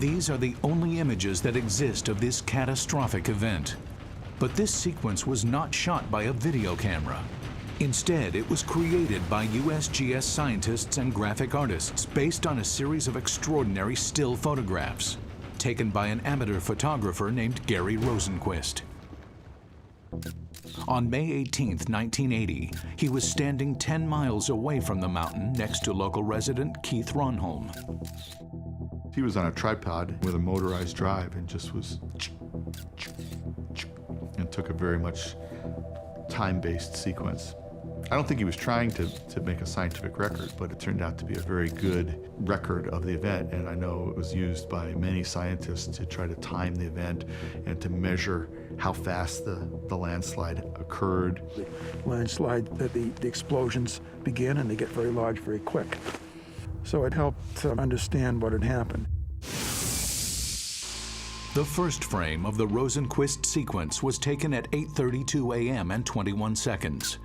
These are the only images that exist of this catastrophic event. But this sequence was not shot by a video camera. Instead, it was created by USGS scientists and graphic artists based on a series of extraordinary still photographs taken by an amateur photographer named Gary Rosenquist. On May 18, 1980, he was standing 10 miles away from the mountain next to local resident Keith Ronholm. He was on a tripod with a motorized drive and just was and took a very much time-based sequence. I don't think he was trying to make a scientific record, but it turned out to be a very good record of the event, and I know it was used by many scientists to try to time the event and to measure how fast the landslide occurred. The landslide, the explosions begin and they get very large very quick. So it helped to understand what had happened. The first frame of the Rosenquist sequence was taken at 8:32 a.m. and 21 seconds.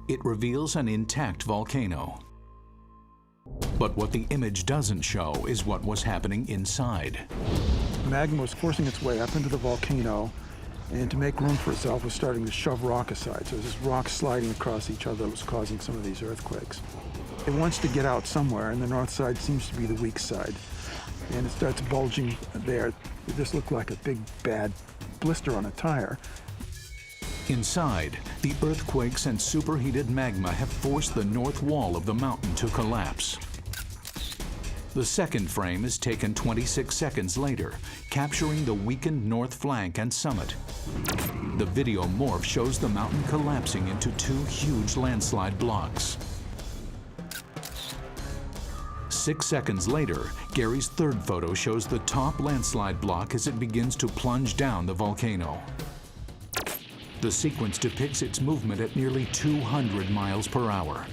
It reveals an intact volcano. But what the image doesn't show is what was happening inside. Magma was forcing its way up into the volcano, and to make room for itself was starting to shove rock aside. So there's rock sliding across each other that was causing some of these earthquakes. It wants to get out somewhere, and the north side seems to be the weak side. And it starts bulging there. It just looked like a big, bad blister on a tire. Inside, the earthquakes and superheated magma have forced the north wall of the mountain to collapse. The second frame is taken 26 seconds later, capturing the weakened north flank and summit. The video morph shows the mountain collapsing into two huge landslide blocks. 6 seconds later, Gary's third photo shows the top landslide block as it begins to plunge down the volcano. The sequence depicts its movement at nearly 200 miles per hour.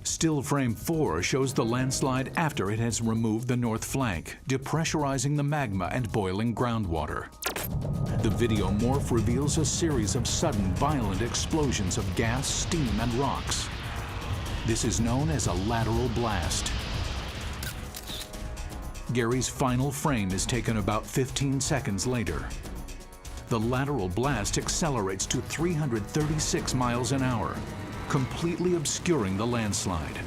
Still frame 4 shows the landslide after it has removed the north flank, depressurizing the magma and boiling groundwater. The video morph reveals a series of sudden, violent explosions of gas, steam, and rocks. This is known as a lateral blast. Gary's final frame is taken about 15 seconds later. The lateral blast accelerates to 336 miles an hour, completely obscuring the landslide.